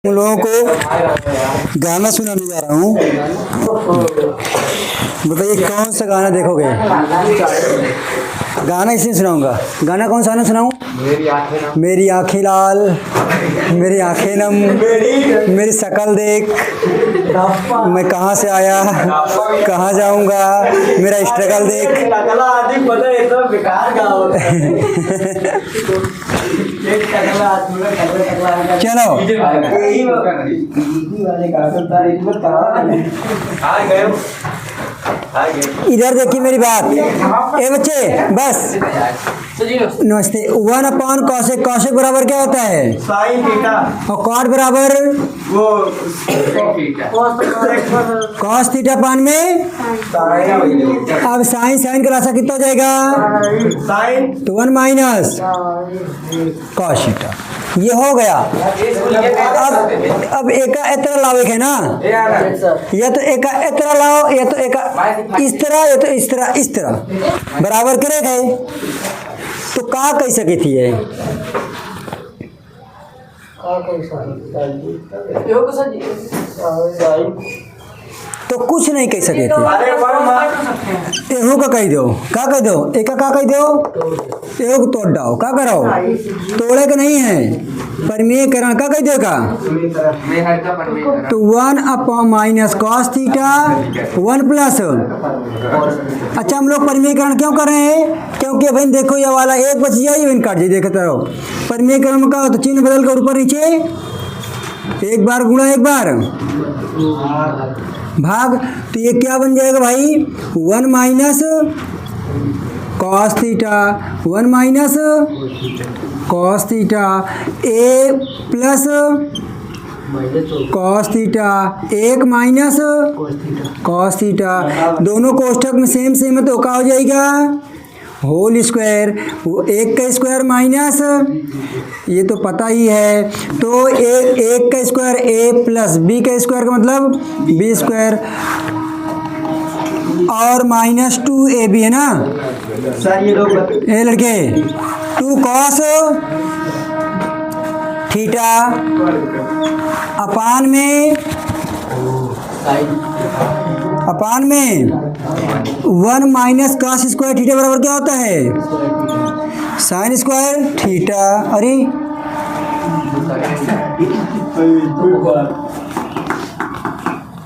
उन लोगों को गाना सुनाने जा रहा हूँ। बताइए कौन सा गाना देखोगे? गाना इसलिए सुनाऊंगा। गाना कौन सा गाना सुनाऊँ? मेरी आँखें लाल, मेरी आँखें नम, मेरी शक्ल देख, मैं कहाँ से आया, कहाँ जाऊंगा, मेरा स्ट्रगल देख। चलो इधर देखिए मेरी बात। ए बच्चे बस नमस्ते। 1/cos कौशिक बराबर क्या होता है? Sign theta. और कॉट बराबर वो cos थीटा पान में। अब साइन का रास्ता कितना हो जाएगा? साइन तो 1 माइनस cos थीटा। ये हो गया। अब एका इतना लाओ, एक है ना, या तो एका इतना लाओ, या तो एका इस तरह, या तो इस तरह, इस तरह बराबर करे गए तो का कह सकी थी ये? तो कुछ नहीं कह सके थे। एहू का कह दो, का कह दो, एका का कह दो, एहू को तोड़ डाओ, का करो, तोड़े का नहीं है, परिमेयकरण का कह देगा। तो 1 माइनस कॉस थीटा 1 प्लस। अच्छा हम लोग परिमेयकरण क्यों कर रहे हैं? क्योंकि भाई देखो ये वाला एक बच जाए, ये काट जाए, देखते रहो। परिमेयकरण में क्या होता है? चिन्ह बदल कर ऊपर नीचे, एक बार गुणा एक बार भाग। तो ये क्या बन जाएगा भाई? 1 minus cos theta 1 minus cos theta a plus cos theta 1 minus cos theta. दोनों कोष्ठक में सेम सेम है तो क्या हो जाएगा? Whole square. वो 1 का स्क्वायर माइनस, ये तो पता ही है, तो एक का स्क्वायर a प्लस बी का स्क्वायर का मतलब b स्क्वायर और माइनस 2ab है ना सर। ये लोग ए लड़के 2 cos थीटा अपान में 1 माइनस कॉस स्क्वायर थीटा बराबर क्या होता है? Sine square theta. अरे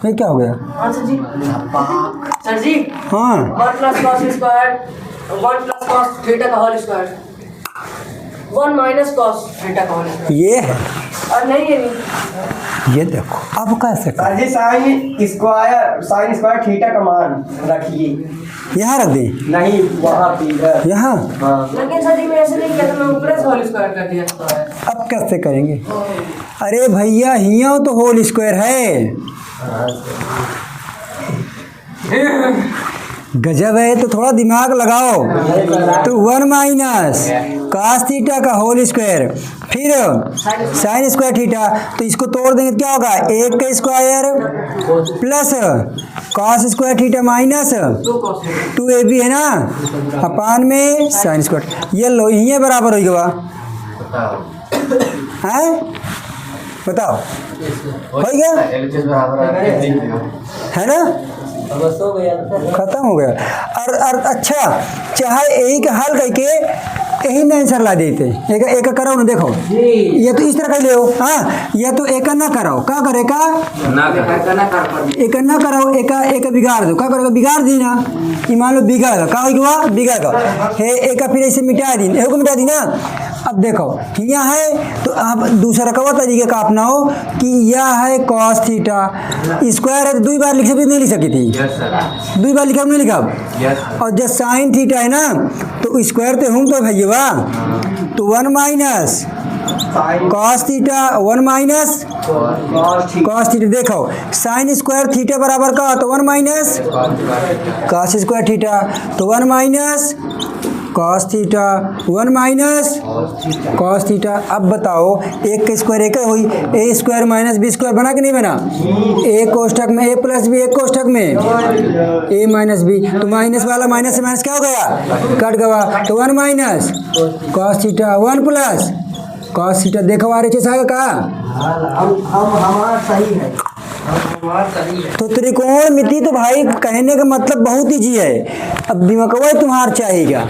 ये क्या हो गया? सर जी हाँ 1 plus cos square 1 plus cos theta का whole square 1 minus cos theta का होल स्क्वायर। ये है, और नहीं है, ये देखो अब कैसे sir ji sine square theta का मान रखिए। यहाँ रख दें? नहीं वहाँ पे यहाँ। लेकिन सर जी मैं ऐसे नहीं किया, तो मैं ऊपर से होल स्क्वायर कर दिया स्क्वायर। अब कैसे करेंगे? अरे भैया हिया तो होल स्क्वायर है। गजब है, तो थोड़ा दिमाग लगाओ। तो 1 माइनस कॉस थीटा का होल स्क्वायर फिर साइन स्क्वायर थीटा, तो इसको तोड़ देंगे क्या होगा? 1 का square plus cos square theta minus 2ab है ना अपान में साइन स्क्वायर। ये लो ये बराबर हो गया है, बताओ हो गया है ना? खत्म हो गया। और अच्छा चाहे यही का हल करके यही ना आंसर ला देते। एक करो ना, देखो ये तो इस तरह कर ले हो। हाँ या तो एक ना करो, क्या करे का एक ना करो, एक बिगाड़ दो, क्या करेगा? बिगाड़ दी ना, ये मान लो बिगड़ गया, क्या होगा? बिगड़ गया है एक फिर ऐसे मिटा दी, एक को मिटा दी ना। अब देखो यहाँ है तो आप दूसरा कवा तरीके का अपनाओ कि यह है कॉस थीटा स्क्वायर है तो 2 बार लिख सकती, नहीं लिख सकी थी? 2 बार लिखा नहीं लिखा? और जब साइन थीटा है ना तो स्क्वायर तो हूँ तो भैया, तो 1 minus cos theta 1 minus cos theta. देखो साइन स्क्वायर थीटा बराबर का तो 1 माइनस कॉस स्क्वायर थीटा, तो 1 minus cos theta 1 minus cos theta. अब बताओ एक का स्क्वायर एक हुई, ए स्क्वायर माइनस बी स्क्वायर बना कि नहीं बना? ए कोष्ठक में ए प्लस बी, एक कोष्ठक में ए माइनस बी, तो माइनस वाला माइनस से माइनस क्या हो गया? कट गया। तो 1 minus cos theta 1 plus cos theta. देखो आ रही है का हम हमारा सही है। तो त्रिकोणमिति तो भाई कहने का मतलब बहुत ईजी है। अब दिमाग तुम्हार चाहिएगा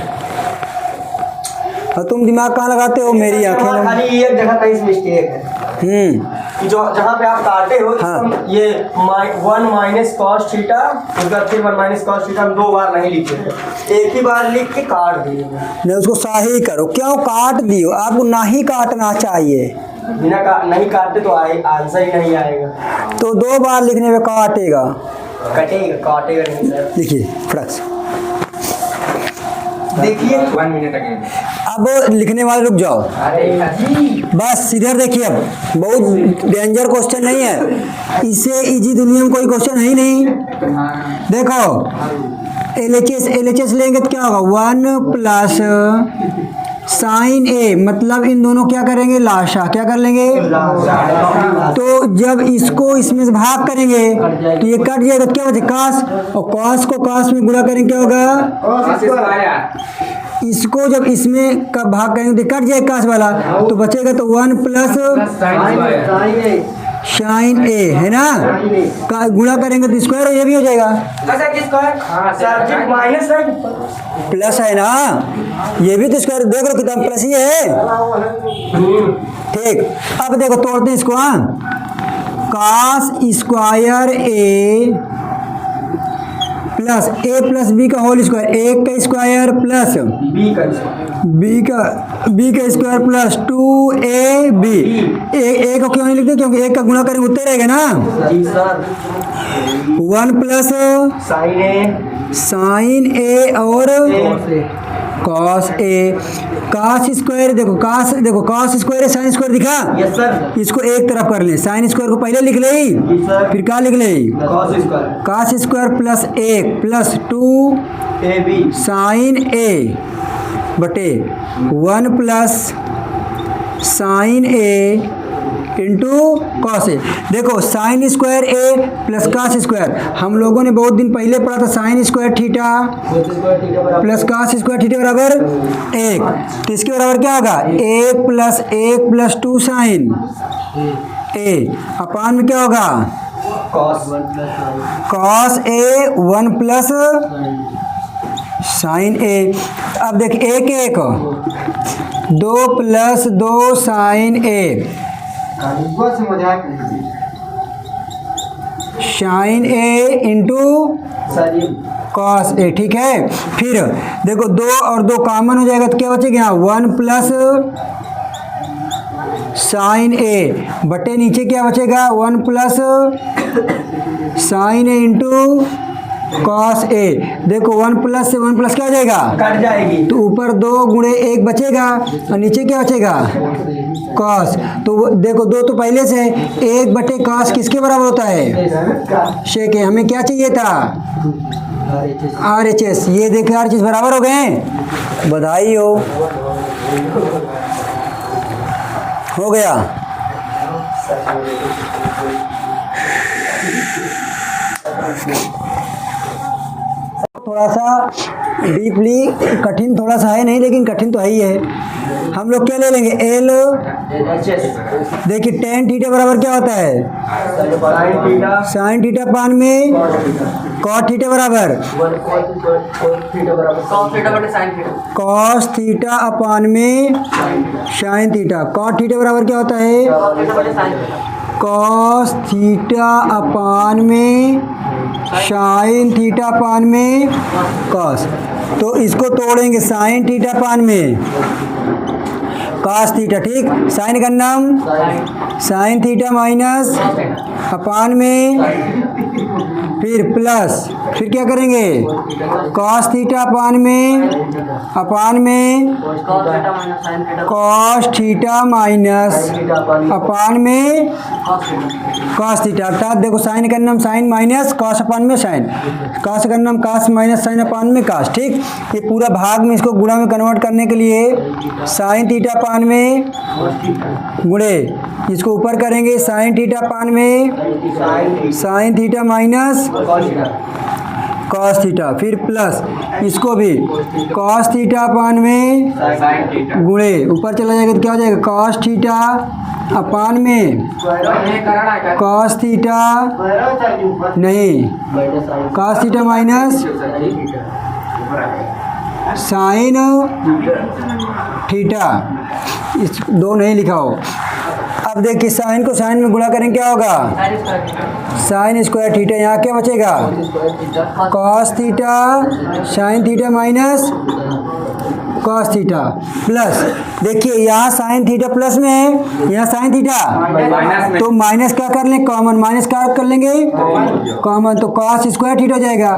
और तुम दिमाग कहाँ लगाते हो? मेरी आंखें। खाली एक जगह कहीं से मिस्टेक है कि जो जहाँ पे आप काटे हो हाँ। ये 1 माइनस कॉस थीटा, उसका फिर 1 माइनस कॉस थीटा हम 2 बार नहीं लिखे, एक ही बार लिख के काट दिए। नहीं, उसको सही करो। क्यों काट दियो? आपको ना ही काटना चाहिए। बिना नहीं काटते तो आंसर ही नहीं आएगा। तो 2 बार लिखने में काटेगा, कटेगा काटेगा नहीं सर। देखिए फटक से। देखिए 1 मिनट अगेन। अब लिखने वाले रुक जाओ, बस इधर देखिए। अब बहुत डेंजर क्वेश्चन नहीं है, इससे इजी दुनिया में कोई क्वेश्चन है ही नहीं। देखो एलएचएस लेंगे तो क्या होगा? 1 प्लस साइन ए, मतलब इन दोनों क्या करेंगे? लाशा क्या कर लेंगे? तो जब इसको इसमें से भाग करेंगे तो ये कट जाएगा, तो क्या बचे? कास, और कास को कास में गुणा करेंगे क्या होगा? इसको जब इसमें कब भाग करेंगे तो कट जाएगा कास वाला, तो बचेगा तो 1 प्लस साइन ए, है ना? का गुणा करेंगे तो स्क्वायर ये भी हो जाएगा। माइनस प्लस है ना, ये भी तो स्क्वायर। देख लो कितना प्लस ही है। ठीक, अब देखो तोड़ते हैं इसको। कास square a plus A plus b का होल स्क्वायर, 1 का स्क्वायर प्लस बी का स्क्वायर प्लस 2ab। ए को क्यों नहीं लिखते? क्योंकि 1 का गुणा करेंगे उत्तर रहेगा ना। 1 प्लस साइन ए और कॉस ए। कास स्क्वायर देखो, कास स्क्वायर है, साइन स्क्वायर दिखा? Yes sir. इसको एक तरफ कर ले, साइन स्क्वायर को पहले लिख ले, फिर क्या लिख ले? Cos square plus 1 plus 2ab sine a बटे 1 plus sine a into cos a. देखो sine square a plus cos square, हम लोगों ने बहुत दिन पहले पढ़ा था। Sine square theta plus cos square theta बराबर 1, तो इसके बराबर क्या होगा? 1 प्लस 2 साइन ए अपान में क्या होगा? कॉस ए 1 प्लस साइन ए। अब देख 1 2 plus 2 sine A sign a into cos ए। ठीक है, फिर देखो 2 और 2 कॉमन हो जाएगा तो क्या बचेगा? 1 प्लस साइन ए बटे नीचे क्या बचेगा? 1 plus sine a into cos a. देखो 1 प्लस से 1 प्लस क्या हो जाएगा? कट जाएगी। तो ऊपर 2 गुणे 1 बचेगा और नीचे क्या बचेगा? कॉस। तो देखो 2 तो पहले से 1 बटे कॉस किसके बराबर होता है? शेक। हमें क्या चाहिए था? RHS। ये देखे RHS बराबर हो गए, बधाई हो गया। थोड़ा सा डीपली कठिन थोड़ा सा है, नहीं लेकिन कठिन तो है ही है। हम लोग क्या ले लेंगे? एल। देखिए टेन थीटा बराबर क्या होता है? साइन थीटा अपान में कॉट थीटा बराबर कॉस थीटा अपान में साइन थीटा। कॉट थीटा बराबर क्या होता है? कॉस थीटा अपान में साइन थीटा अपान में कॉस। तो इसको तोड़ेंगे, साइन थीटा अपान में कॉस थीटा। ठीक, साइन का नाम साइन थीटा माइनस अपान में फिर प्लस, फिर क्या करेंगे? कॉस थीटा अपान में कॉस थीटा माइनस अपान में कॉस थीटा। अर्थात देखो साइन का नाम साइन माइनस कॉस अपान में साइन, कॉस का नाम कॉस माइनस साइन अपान में कॉस। ठीक, ये पूरा भाग में इसको गुणा में कन्वर्ट करने के लिए साइन थीटा अपान में गुणे, इसको ऊपर करेंगे साइन थीटा अपान में sign theta minus cos theta, फिर प्लस इसको भी कॉस थीटा अपान में गुणे, ऊपर चला जाएगा तो क्या हो जाएगा? कॉस थीटा अपान में कॉस थीटा नहीं cos theta minus sine theta, इस दो नहीं लिखा हो। अब देखिए साइन को साइन में गुणा करें क्या होगा, साइन स्क्वायर थीटा, यहाँ क्या बचेगा cos theta sine theta minus cos theta plus, देखिए यहाँ साइन थीटा प्लस में है, यहाँ साइन थीटा तो माइनस क्या कर लें कॉमन, माइनस क्या कर लेंगे कॉमन, तो कॉस स्क्वायर थीटा जाएगा।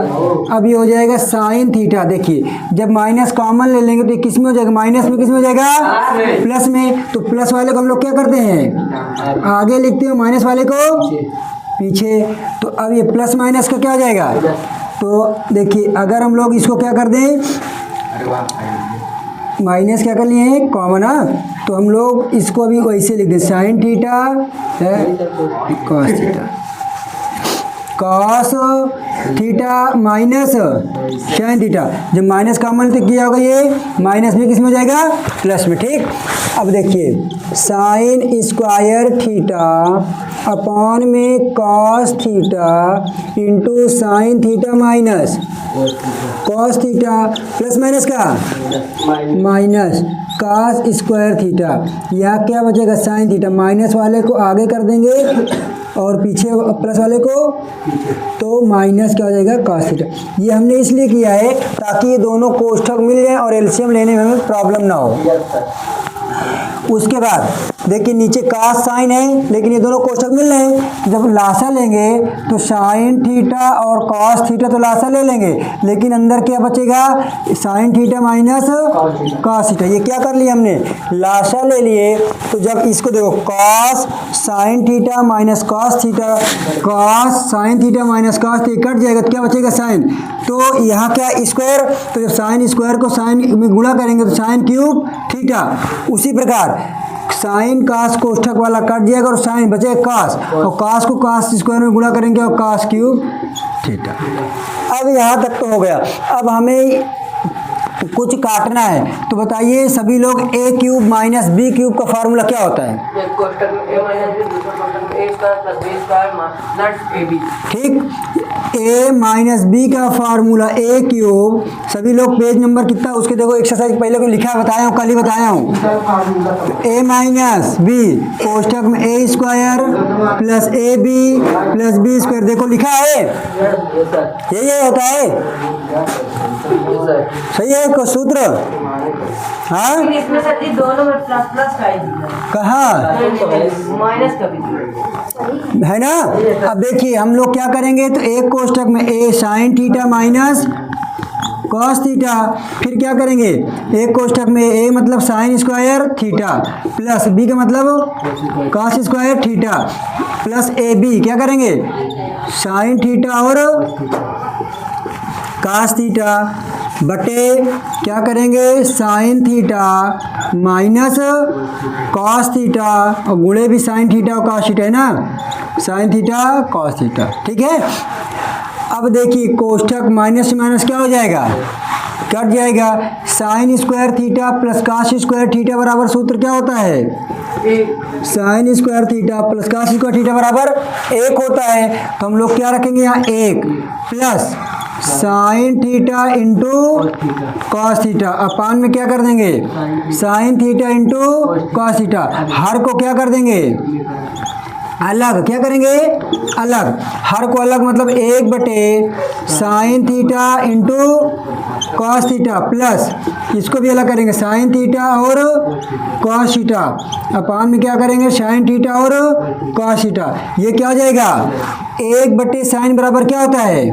अब ये हो जाएगा साइन थीटा, देखिए जब माइनस कॉमन ले लेंगे तो किस में हो जाएगा, माइनस में किस में हो जाएगा प्लस में, तो प्लस वाले को हम लोग क्या करते हैं आगे लिखते हैं, माइनस वाले को पीछे। तो अब ये प्लस माइनस का क्या हो जाएगा, तो देखिए अगर हम लोग इसको क्या कर दें माइनस क्या कर लिए हैं कॉमन, तो हम लोग इसको अभी वैसे लिख दें साइन थीटा है cos theta, cos theta minus sine theta, जब माइनस कॉमन तो किया होगा ये माइनस में किस में हो जाएगा प्लस में, ठीक। अब देखिए साइन स्क्वायर थीटा अपॉन में cos theta into sine theta minus cos theta plus minus का माइनस कॉस स्क्वायर थीटा, यहाँ क्या बचेगा साइन थीटा, माइनस वाले को आगे कर देंगे और पीछे प्लस वाले को, तो माइनस क्या हो जाएगा कॉस थीटा। ये हमने इसलिए किया है ताकि ये दोनों कोष्ठक मिल जाए और एलसीएम लेने में हमें प्रॉब्लम ना हो। उसके बाद देखिए नीचे कास साइन है लेकिन ये दोनों कोष्ठक मिल रहे हैं, जब लासा लेंगे तो साइन थीटा और कॉस थीटा तो लासा ले लेंगे, लेकिन अंदर क्या बचेगा sign theta minus cos theta. ये क्या कर लिया हमने लासा ले लिए, तो जब इसको देखो cos sine theta minus cos theta, cos sine theta minus cos theta cut जाएगा तो क्या बचेगा साइन, तो यहाँ क्या स्क्वायर, तो जब साइन स्क्वायर को साइन में गुणा करेंगे तो साइन क्यूब थीटा। उसी प्रकार साइन कास कोष्ठक वाला कट जाएगा और साइन बचेगा कास, और कास को कास स्क्वायर में गुणा करेंगे और कास क्यूब थीटा। अब यहाँ तक तो हो गया। अब हमें कुछ काटना है, तो बताइए सभी लोग a cube minus B cube का फार्मूला क्या होता है, ठीक। a माइनस बी का फार्मूला a क्यूब, सभी लोग पेज नंबर कितना उसके देखो, एक्सरसाइज पहले को लिखा है, बताया हूँ कल ही बताया हूँ, a माइनस बी कोष्ठक में a square plus A B plus B square, देखो लिखा है यही होता है, सही है को सूत्र। हाँ इसमें सर जी दोनों में प्लस प्लस का ही कहाँ माइनस का भी है ना। अब देखिए हम लोग क्या करेंगे, तो एक कोष्ठक में a sine theta minus cos theta, फिर क्या करेंगे एक कोष्ठक में a मतलब sine square theta plus b का मतलब cos square theta plus A B क्या करेंगे साइन थीटा और कॉस थीटा बटे क्या करेंगे sine theta minus cos theta, और गुणे भी साइन थीटा और कॉस थीटा है ना, साइन थीटा कॉस थीटा, ठीक है। अब देखिए कोष्ठक माइनस माइनस क्या हो जाएगा कट जाएगा, sign square theta plus cos square theta बराबर सूत्र क्या होता है sine square theta plus cos square theta बराबर 1 होता है। तो हम लोग क्या रखेंगे यहाँ 1 plus sine theta into cos theta, upon में क्या कर देंगे sine theta into cos theta, हर को क्या कर देंगे अलग, क्या करेंगे अलग, हर को अलग मतलब 1 बटे sign theta into cos theta plus इसको भी अलग करेंगे साइन थीटा और कॉस थीटा, अपान में क्या करेंगे साइन थीटा और कॉस थीटा। ये क्या हो जाएगा 1 बटे साइन बराबर क्या होता है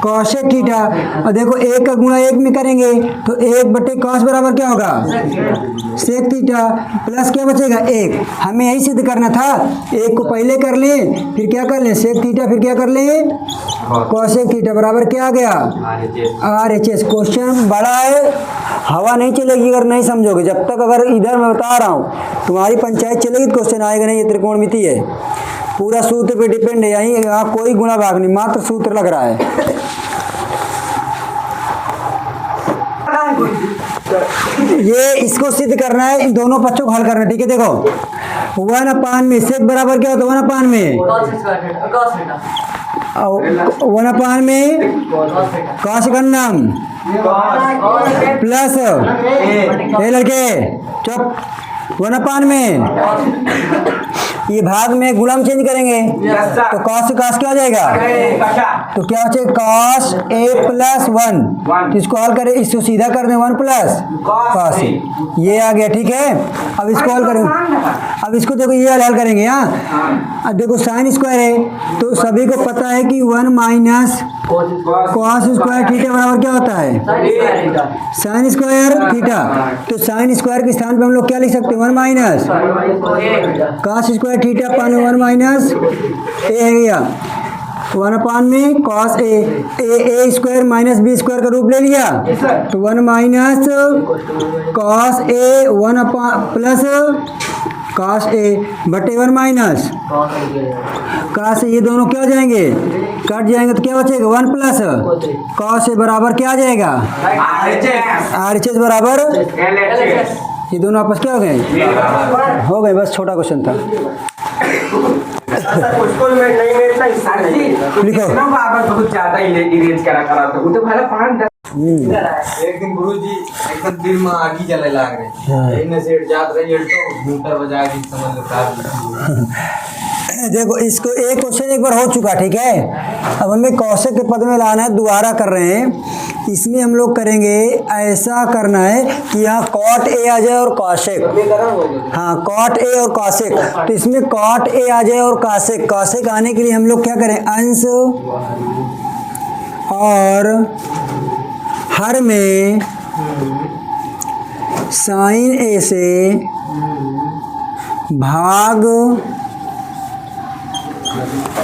कॉसेक थीटा, और देखो 1 का गुणा 1 में करेंगे तो 1 बटे कॉस बराबर क्या होगा सेक थीटा प्लस क्या बचेगा 1, हमें यही सिद्ध करना था, 1 को पहले कर लें फिर क्या कर लें सेक थीटा फिर क्या कर लें कॉसेक थीटा बराबर क्या आ गया RHS। क्वेश्चन बड़ा है, हवा नहीं चलेगी अगर नहीं समझोगे, जब तक अगर इधर मैं बता रहा हूँ तुम्हारी पंचायत चलेगी तो क्वेश्चन आएगा नहीं। ये त्रिकोणमिति है, पूरा सूत्र पे डिपेंड है, यहीं यहाँ कोई गुणा भाग नहीं, मात्र सूत्र लग रहा है। ये इसको सिद्ध करना है, इन दोनों पक्षों को हल करना है, ठीक है। देखो 1/में सेक बराबर क्या होता है 1/में cos square theta cos theta 1/में कॉस गन्नम प्लस ये लड़के चुप 1/में ये भाग में गुणांक चेंज करेंगे तो कॉस से कॉस क्या हो जाएगा तो क्या हो जाएगा कॉस a + 1 तो इसको हल करें इसको सीधा कर दें 1 + कॉस ये आ गया ठीक है। अब इसको हल करेंगे अब इसको देखो ये हल करेंगे हाँ अब देखो साइन स्क्वायर है तो सभी को पता है कि 1 - कॉस स्क्वायर थीटा बराबर क्या होता है साइन स्क्वायर थीटा तो साइन स्क्वायर के स्थान पे हम लोग क्या लिख सकते हैं 1 - कॉस स्क्वायर थीटा पान 1 - ए है गया 1/में cos a square minus b square का रूप ले लिया तो 1 - cos a 1 plus cos a बटे 1 माइनस कॉस ये दोनों क्या हो जाएंगे कट जाएंगे तो क्या बचेगा 1 प्लस कॉस a बराबर क्या आ जाएगा RHS बराबर ये दोनों आपस क्या हो गए बस छोटा क्वेश्चन था उसको मैं नहीं मैं इतना सर जी लिखो ना बाबा बहुत ज्यादा इरेज करा तो वो तो भला 5-10 एक दिन गुरुजी एकदम दिल में आगी जले लाग रहे इनने सेठ जात रही तो मोटर बजा के समझ लो का देखो इसको एक क्वेश्चन एक बार हो चुका ठीक है। अब हमें कौशिक के पद में लाना है दोबारा कर रहे हैं इसमें हम लोग करेंगे ऐसा करना है कि यहाँ कॉट ए आ जाए और कौशिक हाँ कॉट ए और कौशिक तो इसमें कॉट ए आ जाए और कौशिक आने के लिए हम लोग क्या करें अंश और हर में साइन ए से भाग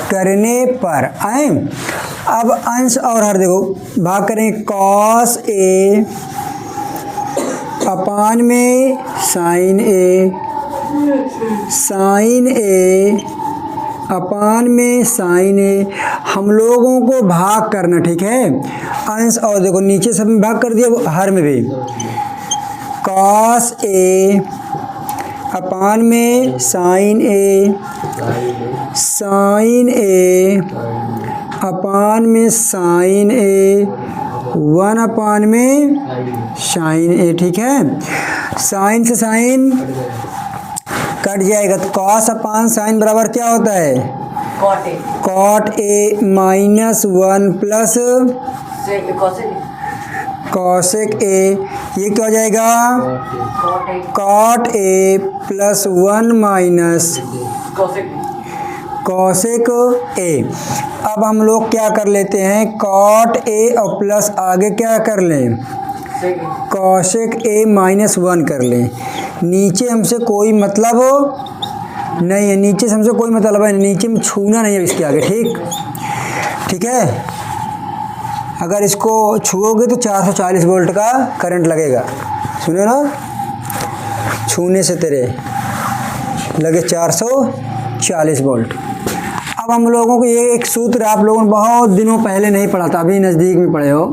करने पर आए। अब अंश और हर देखो भाग करें कॉस ए अपान में साइन ए अपान में साइन ए हम लोगों को भाग करना ठीक है। अंश और देखो नीचे सब में भाग कर दिया हर में भी कॉस ए अपान में साइन ए अपान में साइन ए 1/में साइन ए ठीक है। साइन से साइन कट जाएगा तो कॉस अपान साइन बराबर क्या होता है cot A -1 plus cosec A ये क्या हो जाएगा कॉट ए + 1 माइनस कॉसेक ए। अब हम लोग क्या कर लेते हैं कॉट ए और प्लस आगे क्या कर लें कॉसेक ए -1 कर लें। नीचे हमसे कोई मतलब नहीं है नीचे से हमसे कोई मतलब है नीचे में छूना नहीं है इसके आगे ठीक है। अगर इसको छुओगे तो 440 वोल्ट का करंट लगेगा सुनो ना छूने से तेरे लगे 440 वोल्ट। अब हम लोगों को ये एक सूत्र आप लोगों ने बहुत दिनों पहले नहीं पढ़ा था अभी नज़दीक में पढ़े हो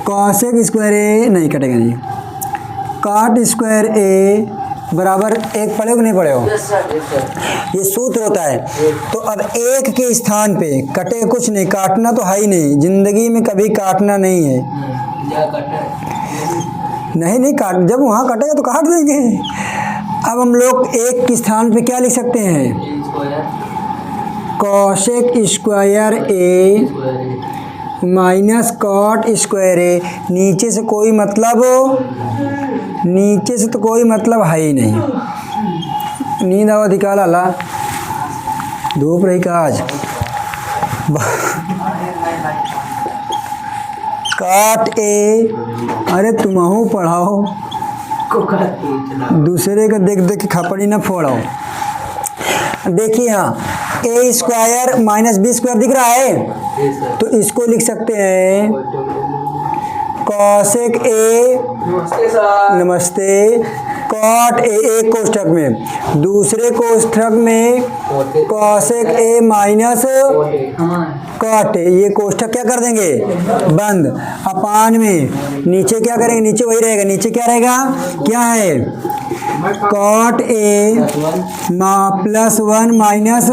कॉसेक स्क्वायर ए नहीं कटेगा नहीं कॉट स्क्वायर ए बराबर 1 पढ़े हो नहीं पढ़े हो ये सूत्र होता है। तो अब 1 के स्थान पे कटे कुछ नहीं काटना तो है ही नहीं ज़िंदगी में कभी काटना नहीं है नहीं काट जब वहाँ कटेगा तो काट देंगे। अब हम लोग 1 के स्थान पे क्या लिख सकते हैं कॉसेक स्क्वायर ए माइनस कॉट स्क्वायर ए नीचे से कोई मतलब नीचे से तो कोई मतलब है ही नहीं। नींद आवा निकाला ला धूप रही का आज काट ए अरे तुमहू पढ़ाओ दूसरे का देख देख के खपड़ी ना फोड़ाओ। देखिए यहाँ ए स्क्वायर -b स्क्वायर दिख रहा है तो इसको लिख सकते हैं कॉसेक ए नमस्ते कॉट ए एक कोष्ठक में, दूसरे कोष्ठक में cosec A minus cot A, ये कोष्ठक क्या कर देंगे बंद, अपान में नीचे क्या करेंगे, नीचे वही रहेगा, नीचे क्या रहेगा, क्या है cot A plus 1 minus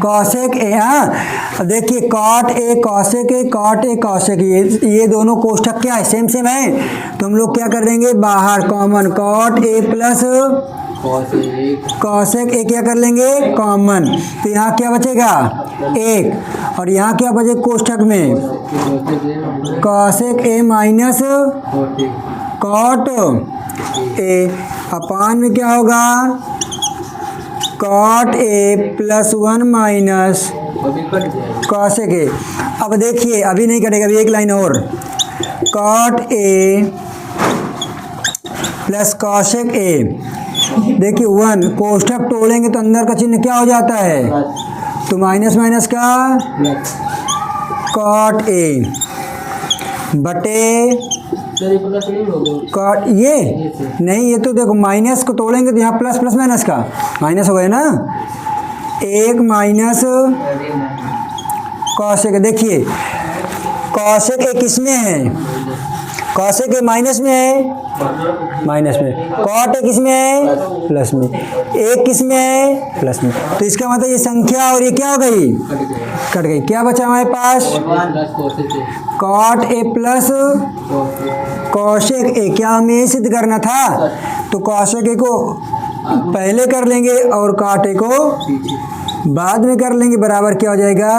cosec A. हाँ देखिए cot A cosec A, cot A cosec, ये दोनों कोष्ठक क्या है, सेम सेम है, तो हम लोग क्या कर देंगे बाहर कॉमन, कॉट ए प्लस कॉसेक ए क्या कर लेंगे कॉमन, तो यहाँ क्या बचेगा एक, और यहाँ क्या बचे कोष्ठक में cosec A minus cot a, upon में क्या होगा कॉट ए प्लस 1 माइनस कॉसेक ए। अब देखिए अभी नहीं कटेगा, अभी एक लाइन और, cot A plus cosec a, देखिए 1 कोष्ठक तोड़ेंगे तो अंदर का चिन्ह क्या हो जाता है, तो माइनस माइनस का कॉट ए बटे कॉट ये नहीं, ये तो देखो माइनस को तोड़ेंगे तो यहाँ प्लस प्लस माइनस का माइनस हो गया ना, एक माइनस कॉसेक, देखिए कॉसेक ए किस में है, कॉसेक ए माइनस में है, माइनस में, कॉट ए किस में है प्लस में, एक किस में है प्लस में, तो इसका मतलब ये संख्या और ये क्या हो गई कट गई, क्या बचा हमारे पास कॉट ए प्लस कॉसेक ए, क्या हमें ये सिद्ध करना था, तो कॉसेक ए को पहले कर लेंगे और कॉट ए को बाद में कर लेंगे, बराबर क्या हो जाएगा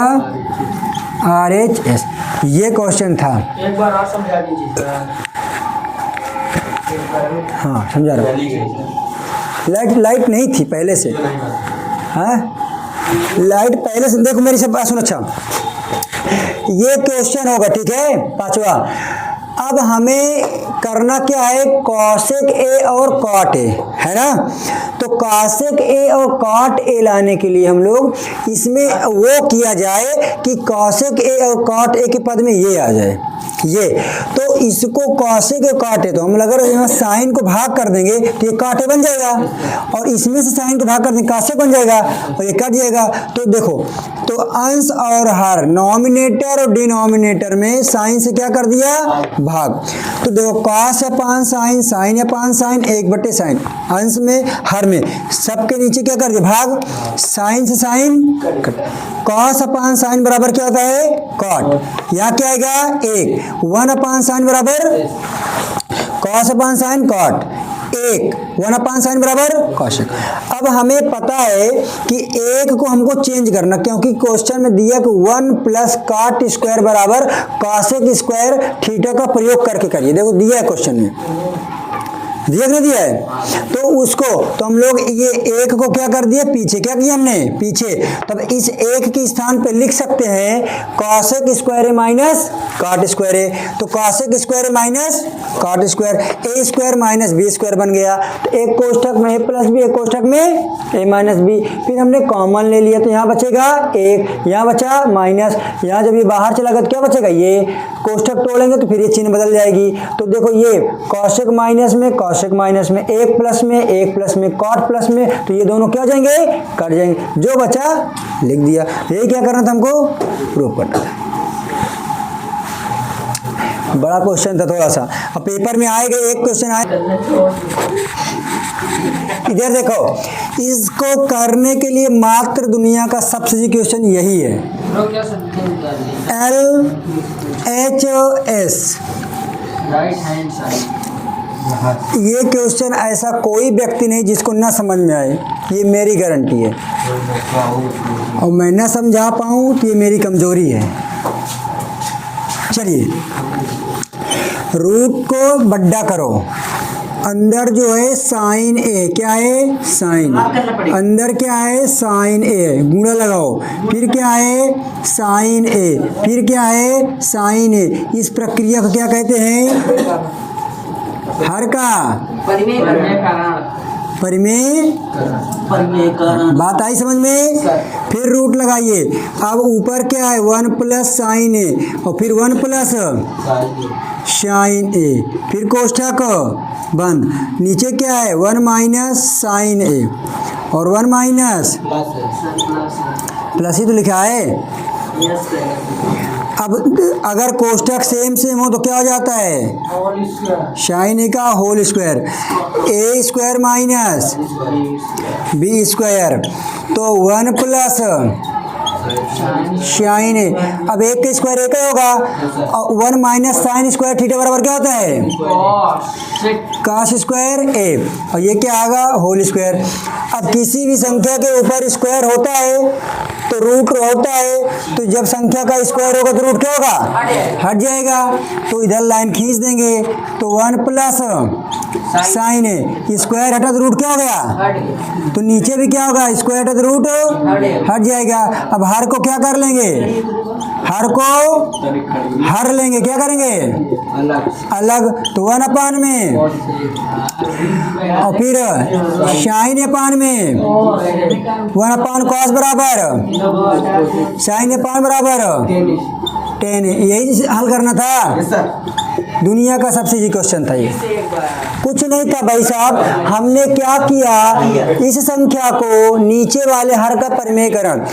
RHS। ये क्वेश्चन था, एक बार और समझा दीजिए। हाँ समझा रहा हूँ, लाइट नहीं थी पहले से, हाँ लाइट पहले से, देखो मेरी सब बात सुनो, अच्छा ये क्वेश्चन होगा ठीक है पांचवा। अब हमें करना क्या है, कॉसेक ए और कॉट ए है ना, तो कॉसेक ए और कॉट ए लाने के लिए हम लोग इसमें वो किया जाए कि कॉसेक ए और कॉट ए के पद में ये आ जाए, ये तो इसको कॉसेक और कॉट ए, तो हम अगर यहाँ साइन को भाग कर देंगे तो ये कॉट ए बन जाएगा, और इसमें से साइन को भाग कर देंगे कॉसेक बन जाएगा और ये कट जाएगा। तो देखो, तो अंश और हर, नॉमिनेटर और डिनोमिनेटर में साइन से क्या कर दिया भाग, तो देखो cos upon sine, sine upon sine, 1/साइन, अंश में हर में, सबके नीचे क्या कर दिया भाग, साइन से sine cut, cos upon sine बराबर क्या होता है कॉट, यहाँ क्या आएगा 1 अपान साइन बराबर cos upon sine cot, 1 upon sine बराबर कॉसेक। अब हमें पता है कि एक को हमको चेंज करना, क्योंकि क्वेश्चन में दिया कि 1 प्लस कॉट स्क्वायर बराबर कॉसेक स्क्वायर थीटा का प्रयोग करके करिए, देखो दिया है क्वेश्चन में, दिया नहीं दिया है, तो उसको तो हम लोग ये एक को क्या कर दिया पीछे, क्या किया हमने पीछे, तब इस एक के स्थान पे लिख सकते हैं कॉसेक स्क्वायर ए माइनस कॉट स्क्वायर ए, तो cosec square A minus cot square, a square minus B square बन गया, तो एक कोष्ठक में ए प्लस बी, एक कोष्ठक में ए माइनस बी, फिर हमने कॉमन ले लिया तो यहाँ बचेगा 1, यहाँ बचा माइनस, यहाँ जब ये बाहर चला गया तो क्या बचेगा, ये कोष्ठक तोड़ेंगे तो फिर ये चिन्ह बदल जाएगी, तो देखो ये कॉसेक माइनस में कॉसेक माइनस में, एक प्लस में कॉट प्लस में, तो ये दोनों क्या हो जाएंगे कट जाएंगे, जो बचा लिख दिया। यही क्या करना था हमको प्रूफ करना था, बड़ा क्वेश्चन था थोड़ा सा, अब पेपर में आएगा एक क्वेश्चन आए, इधर देखो, इसको करने के लिए मात्र दुनिया का सबसे इजी क्वेश्चन यही है, LHS राइट हैंड साइड। ये क्वेश्चन ऐसा कोई व्यक्ति नहीं जिसको ना समझ में आए, ये मेरी गारंटी है, और मैं ना समझा पाऊँ तो ये मेरी कमजोरी है। चलिए, रूट को बड्डा करो, अंदर जो है साइन ए, क्या है साइन, अंदर क्या है साइन ए, गुणा लगाओ, फिर क्या है साइन ए, फिर क्या है साइन ए, इस प्रक्रिया को क्या कहते हैं हर का परिमेय बात आई समझ में। फिर रूट लगाइए। अब ऊपर क्या है 1 प्लस साइन ए और फिर 1 प्लस साइन ए, फिर कोष्ठक बंद। नीचे क्या है 1 माइनस साइन ए और 1 माइनस प्लस ही तो लिखा है। अब अगर कोष्ठक सेम सेम हो तो क्या हो जाता है साइन ए का whole square, a square minus B square, तो 1 प्लस साइन ए। अब एक का स्क्वायर एक ही होगा और 1 माइनस साइन स्क्वायर थीटा बराबर क्या होता है कॉस स्क्वायर ए, और ये क्या आएगा होल स्क्वायर। अब किसी भी संख्या के ऊपर स्क्वायर होता है तो रूट होता है, तो जब संख्या का स्क्वायर होगा तो रूट क्या होगा हट जाएगा। तो इधर लाइन खींच देंगे तो 1 प्लस साइन ए, स्क्वायर हटा तो रूट क्या हो गया, तो नीचे भी क्या होगा स्क्वायर हटा तो रूट हट जाएगा। अब हर को क्या कर लेंगे, हर को हर लेंगे, क्या करेंगे अलग, तो 1 अपान में और फिर साइन अपान में 1 अपान कॉस बराबर साइन अपान बराबर 10। यही हल करना था। दुनिया का सबसे इजी क्वेश्चन था ये, कुछ नहीं था भाई साहब। हमने क्या किया, इस संख्या को नीचे वाले हर का परिमेयकरण,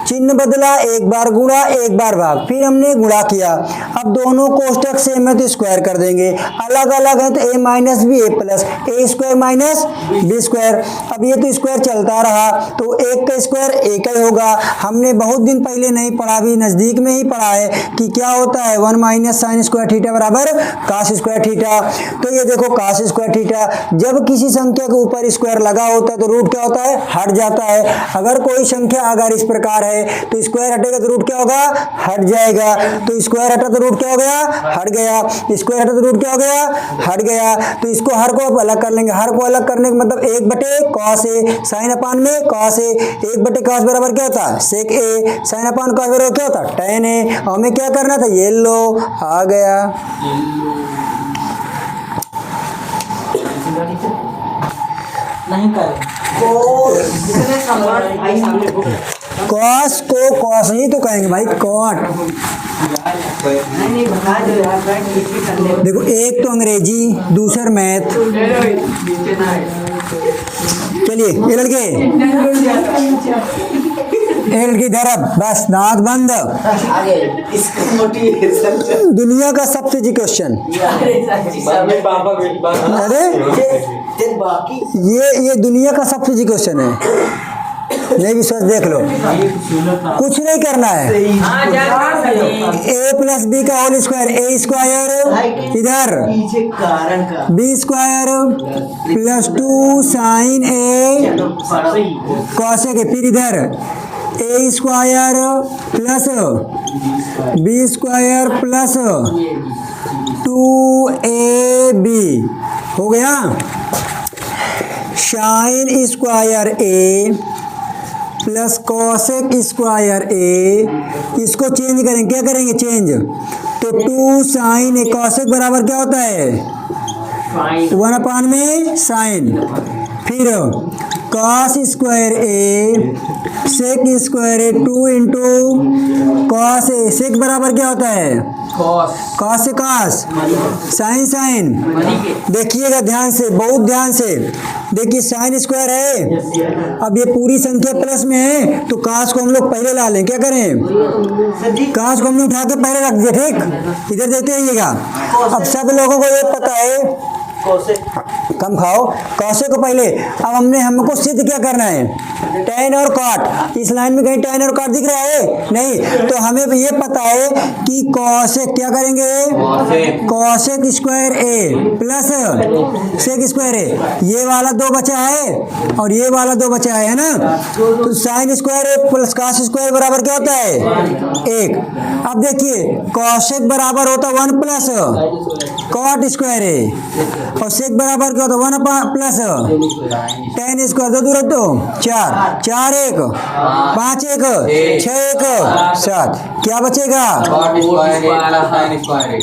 चिन्ह बदला, एक बार गुणा एक बार भाग, फिर हमने गुणा किया। अब दोनों कोष्ठक सेम है तो स्क्वायर कर देंगे, अलग अलग है तो a minus B A plus A square minus B square. अब ये तो स्क्वायर चलता रहा तो एक का स्क्वायर एक ही होगा। हमने बहुत दिन पहले नहीं पढ़ा, भी नज़दीक में ही पढ़ा है कि क्या होता है 1 माइनस साइन स्क्वायर थीटा बराबर कास स्क्वायर थीटा। तो ये देखो कास स्क्वायर थीटा, जब किसी संख्या के ऊपर स्क्वायर लगा होता है तो रूट क्या होता है हट जाता है। अगर कोई संख्या अगर इस प्रकार है तो स्क्वायर हटेगा तो रूट क्या होगा हट जाएगा, तो स्क्वायर हटा तो रूट क्या हो गया हट गया, स्क्वायर हटा तो रूट क्या हो गया हट गया। तो इसको हर को अलग कर लेंगे, हर को अलग करने का मतलब 1 बटे कॉस ए, साइन अपान में कॉस ए, 1 बटे कॉस बराबर क्या होता है सेक ए, साइन अपान कॉस बराबर क्या होता है tan ए। और हमें क्या करना था ये लो आ गया। नहीं करें कॉस को कॉस ही तो कहेंगे भाई, कॉट। नहीं बता दो। देखो एक तो अंग्रेजी, दूसर मैथ। चलिए ये लड़के इधर, अब बस दांत बंद। दुनिया का सबसे जी क्वेश्चन, अरे ये दुनिया का सबसे जी क्वेश्चन है, नहीं विश्वास देख लो, कुछ नहीं करना है। ए प्लस बी का होल स्क्वायर, ए स्क्वायर इधर b square plus 2 sine a cosec, फिर इधर a square plus B square plus 2ab हो गया। Sine square a plus cosec square a, इसको चेंज करेंगे, क्या करेंगे चेंज, तो 2 साइन ए कॉसेक बराबर क्या होता है 1 अपान में साइन, फिर कॉस स्क्वायर ए सेक स्क्वायर ए 2 इंटू कॉस ए, सेक बराबर क्या होता है कॉस से कॉस, साइन साइन। देखिएगा ध्यान से, बहुत ध्यान से देखिए, साइन स्क्वायर है, अब ये पूरी संख्या प्लस में है तो कॉस को हम लोग पहले ला लें, क्या करें कॉस को हम लोग उठा के पहले रख दिए, ठीक। इधर देखते रहिएगा। अब सब लोगों को ये पता है, कम खाओ, कॉसे को पहले। अब हमको सिद्ध क्या करना है, tan और cot। इस लाइन में कहीं tan और cot दिख रहा है नहीं, तो हमें ये पता है कि कॉसेक क्या करेंगे, cosec square a plus sec square ए, ये वाला 2 बचा है और ये वाला 2 बचा है ना, तो sign square a plus cos square बराबर क्या होता है 1। अब देखिए कॉसेक बराबर होता 1 प्लस कॉट स्क्वायर ए और सेक बराबर क्या होता 1 प्लस tan स्क्वायर, 2 दूर तो 4, 4 1 5 1 6 1 7, क्या बचेगा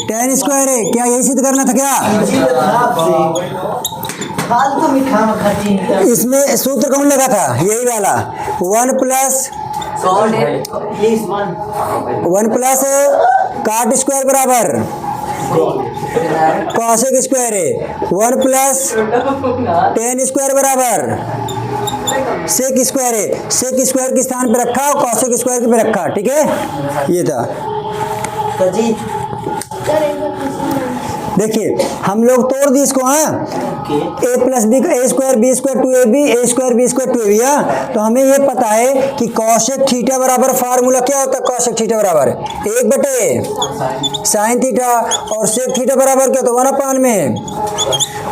tan स्क्वायर है। क्या यही सिद्ध करना था क्या, इसमें सूत्र कौन लगा था? यही वाला 1 प्लस काट स्क्वायर बराबर कॉसेक स्क्वायर है। 1 प्लस टेन स्क्वायर बराबर सेक स्क्वायर है। सेक स्क्वायर के स्थान पे रखा और कॉसेक स्क्वायर पे रखा, ठीक है। ये था। देखिए हम लोग तोड़ दी इसको, हाँ ए प्लस बी ए स्क्वायर बी स्क्वायर 2ab ए स्क्वायर बी स्क्वायर 2ab। हाँ तो हमें ये पता है कि कॉसेक थीटा बराबर फार्मूला क्या होता है? कॉसेक थीटा बराबर 1/sin थीटा और सेक थीटा बराबर क्या होता है? 1/, में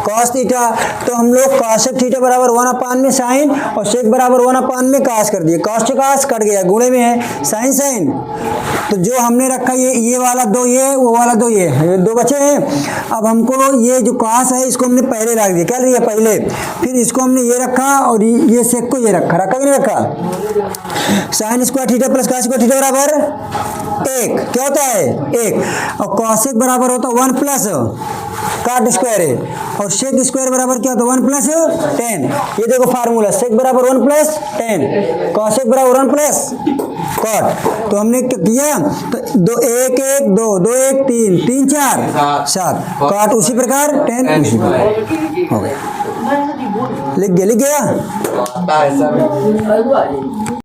कॉस थीटा। तो हम लोग कॉसेक थीटा बराबर 1/, में साइन और सेक बराबर 1/, में कास कर दिए। कॉस से कास कट गया, गुणे में है साइन साइन। तो जो हमने रखा ये वाला 2 ये वो वाला 2 ये 2 बचे हैं। अब हमको ये जो कास है इसको हमने पहले रख दिया, क्या लिया पहले, फिर इसको हमने ये रखा और ये सेक को ये रखा कि नहीं रखा? Sign square theta plus cos square theta बराबर 1 क्या होता है? 1। और कॉसेक बराबर होता है 1 प्लस काट स्क्वायर है और सेक स्क्वायर बराबर क्या होता है? 1 प्लस 10। ये देखो फार्मूला, सेक बराबर 1 प्लस 10, कॉसेक बराबर 1 प्लस कॉट। तो हमने क्या किया? तो 2 1 1 2 2 1 3 3 4 7 कॉट उसी प्रकार 10 उसी प्रकार हो गया। लिख गया आता है सब।